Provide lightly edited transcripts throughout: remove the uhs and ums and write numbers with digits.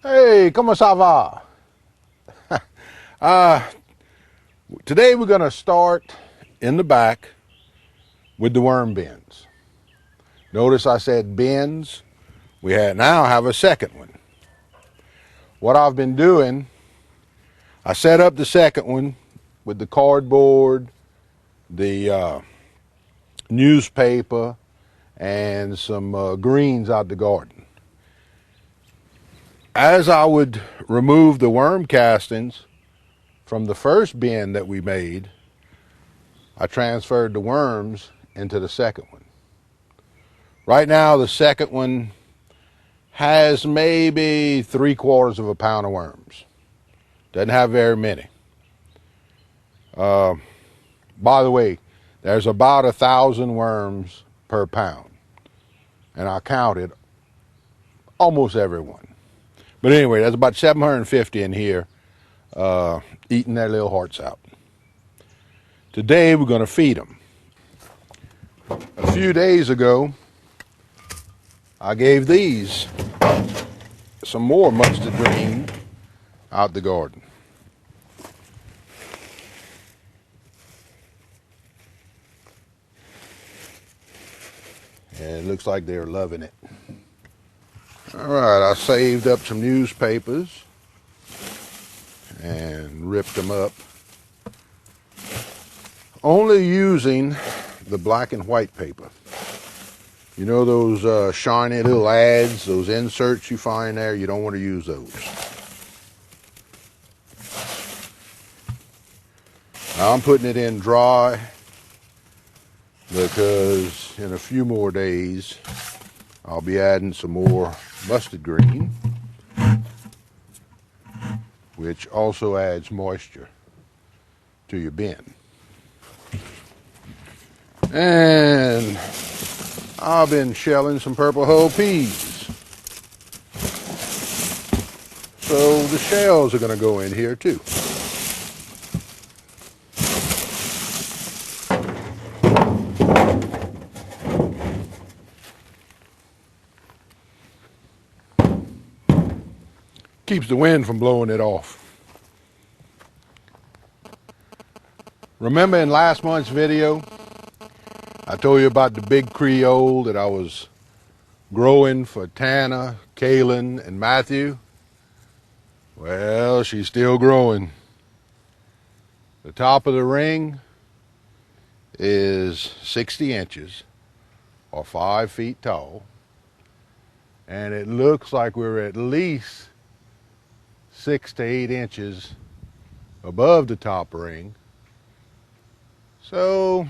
Hey, ¿cómo ça va? Today we're going to start in the back with the worm bins. Notice I said bins. We now have a second one. What I've been doing, I set up the second one with the cardboard, the newspaper, and some greens out the garden. As I would remove the worm castings from the first bin that we made, I transferred the worms into the second one. Right now, the second one has maybe 3/4 of a pound of worms. Doesn't have very many. By the way, there's about 1,000 worms per pound, and I counted almost every one. But anyway, there's about 750 in here eating their little hearts out. Today we're going to feed them. A few days ago, I gave these some more mustard green out the garden. And it looks like they're loving it. All right, I saved up some newspapers and ripped them up. Only using the black and white paper. You know those shiny little ads, those inserts you find there? You don't want to use those. Now I'm putting it in dry because in a few more days I'll be adding some more mustard green, which also adds moisture to your bin. And I've been shelling some purple hull peas. So the shells are going to go in here too. Keeps the wind from blowing it off. Remember in last month's video, I told you about the big Creole that I was growing for Tana, Kaylin, and Matthew? Well, she's still growing. The top of the ring is 60 inches, or 5 feet tall, and it looks like we're at least 6 to 8 inches above the top ring. So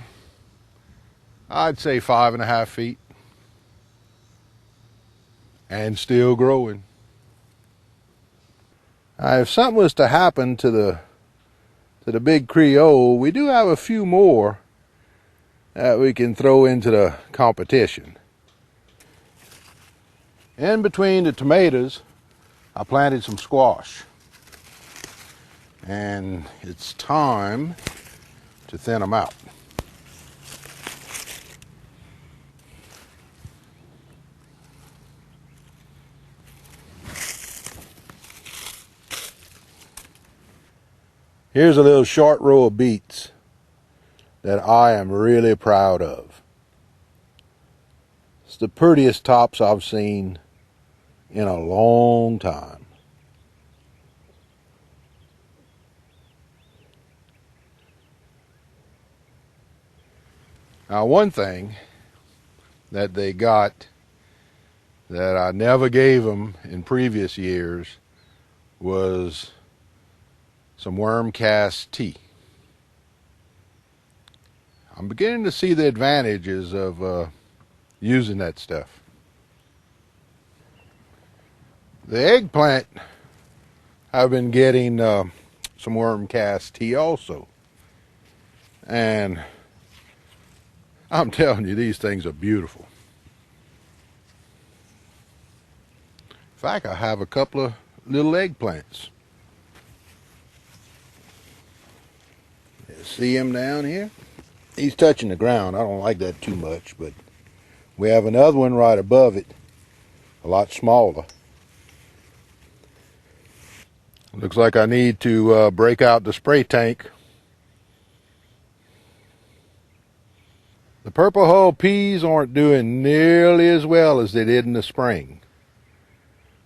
I'd say 5.5 feet, and still growing. Now, if something was to happen to the big Creole, we do have a few more that we can throw into the competition. In between the tomatoes, I planted some squash, and it's time to thin them out. Here's a little short row of beets that I am really proud of. It's the prettiest tops I've seen in a long time. Now, one thing that they got that I never gave them in previous years was some worm cast tea. I'm beginning to see the advantages of using that stuff. The eggplant, I've been getting some worm cast tea also. And I'm telling you, these things are beautiful. In fact, I have a couple of little eggplants. See him down here? He's touching the ground. I don't like that too much, but we have another one right above it, a lot smaller. Looks like I need to break out the spray tank. The purple hull peas aren't doing nearly as well as they did in the spring,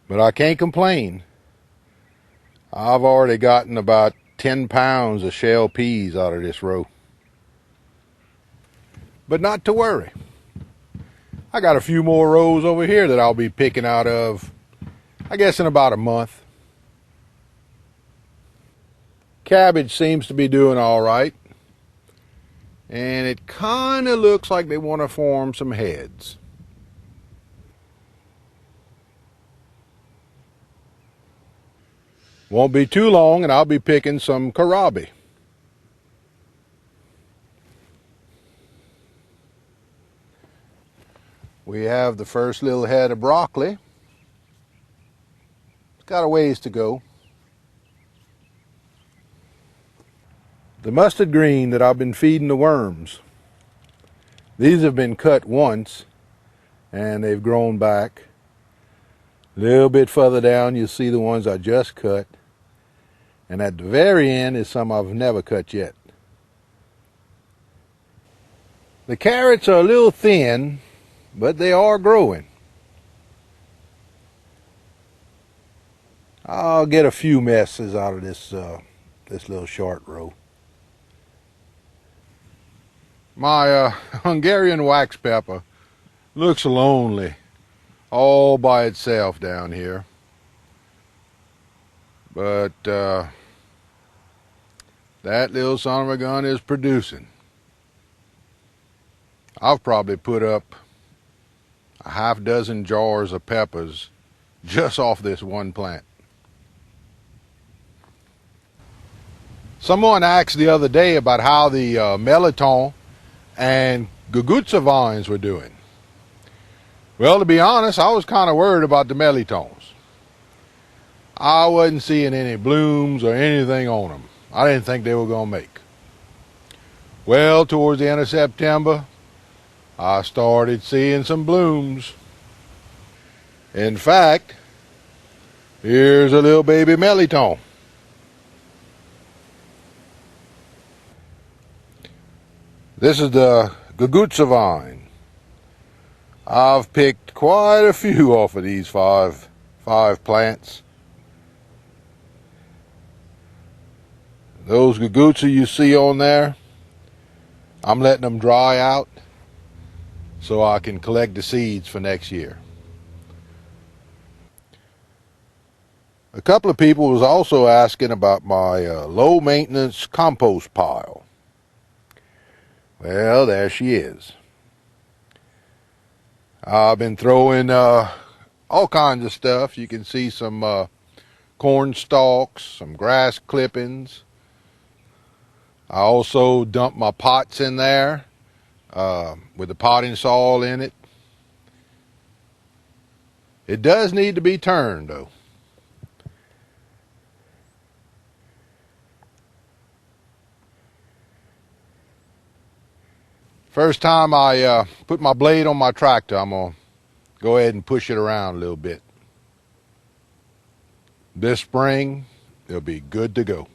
but I can't complain. I've already gotten about 10 pounds of shell peas out of this row. But not to worry. I got a few more rows over here that I'll be picking out of, I guess, in about a month. Cabbage seems to be doing all right. And it kind of looks like they want to form some heads. Won't be too long and I'll be picking some kohlrabi. We have the first little head of broccoli. It's got a ways to go. The mustard green that I've been feeding the worms. These have been cut once and they've grown back. A little bit further down you'll see the ones I just cut. And at the very end is some I've never cut yet. The carrots are a little thin, but they are growing. I'll get a few messes out of this little short row. My Hungarian wax pepper looks lonely all by itself down here. But that little son of a gun is producing. I've probably put up a half dozen jars of peppers just off this one plant. Someone asked the other day about how the melitone and gugutsa vines were doing. Well, to be honest, I was kind of worried about the melitones. I wasn't seeing any blooms or anything on them. I didn't think they were going to make. Well, towards the end of September, I started seeing some blooms. In fact, here's a little baby melitone. This is the gugutsa vine. I've picked quite a few off of these five plants. Those gugutsa you see on there, I'm letting them dry out so I can collect the seeds for next year. A couple of people was also asking about my low maintenance compost pile. Well, there she is. I've been throwing all kinds of stuff. You can see some corn stalks, some grass clippings. I also dumped my pots in there with the potting soil in it. It does need to be turned though. First time I put my blade on my tractor, I'm going to go ahead and push it around a little bit. This spring, it'll be good to go.